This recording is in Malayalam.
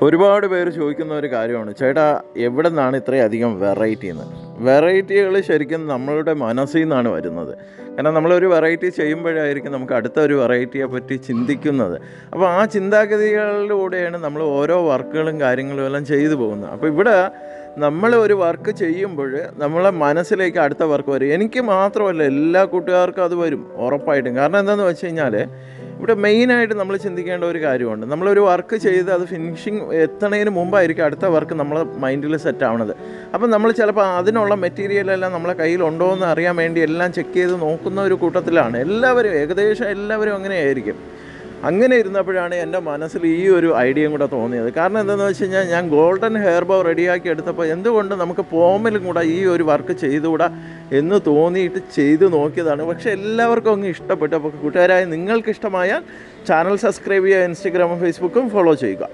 ഒരുപാട് പേര് ചോദിക്കുന്ന ഒരു കാര്യമാണ്, ചേട്ടാ എവിടെ നിന്നാണ് ഇത്രയധികം വെറൈറ്റി എന്ന്. വെറൈറ്റികൾ ശരിക്കും നമ്മളുടെ മനസ്സിൽ നിന്നാണ് വരുന്നത്. കാരണം നമ്മളൊരു വെറൈറ്റി ചെയ്യുമ്പോഴായിരിക്കും നമുക്ക് അടുത്ത ഒരു വെറൈറ്റിയെ പറ്റി ചിന്തിക്കുന്നത്. അപ്പോൾ ആ ചിന്താഗതികളിലൂടെയാണ് നമ്മൾ ഓരോ വർക്കുകളും കാര്യങ്ങളും എല്ലാം ചെയ്തു പോകുന്നത്. അപ്പോൾ ഇവിടെ നമ്മൾ ഒരു വർക്ക് ചെയ്യുമ്പോൾ നമ്മളെ മനസ്സിലേക്ക് അടുത്ത വർക്ക് വരും. എനിക്ക് മാത്രമല്ല, എല്ലാ കൂട്ടുകാർക്കും അത് വരും ഉറപ്പായിട്ടും. കാരണം എന്താണെന്ന് വെച്ച് കഴിഞ്ഞാൽ ഇവിടെ മെയിനായിട്ട് നമ്മൾ ചിന്തിക്കേണ്ട ഒരു കാര്യമുണ്ട്. നമ്മളൊരു വർക്ക് ചെയ്ത് അത് ഫിനിഷിങ് എത്തുന്നതിന് മുമ്പായിരിക്കും അടുത്ത വർക്ക് നമ്മളെ മൈൻഡിൽ സെറ്റ് ആവണത്. അപ്പം നമ്മൾ ചിലപ്പോൾ അതിനുള്ള മെറ്റീരിയലെല്ലാം നമ്മളെ കയ്യിലുണ്ടോ എന്ന് അറിയാൻ വേണ്ടി എല്ലാം ചെക്ക് ചെയ്ത് നോക്കുന്ന ഒരു കൂട്ടത്തിലാണ് എല്ലാവരും. ഏകദേശം എല്ലാവരും അങ്ങനെയായിരിക്കും. അങ്ങനെ ഇരുന്നപ്പോഴാണ് എൻ്റെ മനസ്സിൽ ഈ ഒരു ഐഡിയയും കൂടെ തോന്നിയത്. കാരണം എന്താണെന്ന് വെച്ച് കഴിഞ്ഞാൽ, ഞാൻ ഗോൾഡൻ ഹെയർ ബോ റെഡിയാക്കി എടുത്തപ്പോൾ എന്തുകൊണ്ട് നമുക്ക് പോമിലും കൂടെ ഈ ഒരു വർക്ക് ചെയ്തുകൂടാ എന്ന് തോന്നിയിട്ട് ചെയ്ത് നോക്കിയതാണ്. പക്ഷേ എല്ലാവർക്കും അങ്ങ് ഇഷ്ടപ്പെട്ടു. അപ്പോൾ കൂട്ടുകാരായ നിങ്ങൾക്ക് ഇഷ്ടമായാൽ ചാനൽ സബ്സ്ക്രൈബ് ചെയ്യുക, ഇൻസ്റ്റഗ്രാമും ഫേസ്ബുക്കും ഫോളോ ചെയ്യുക.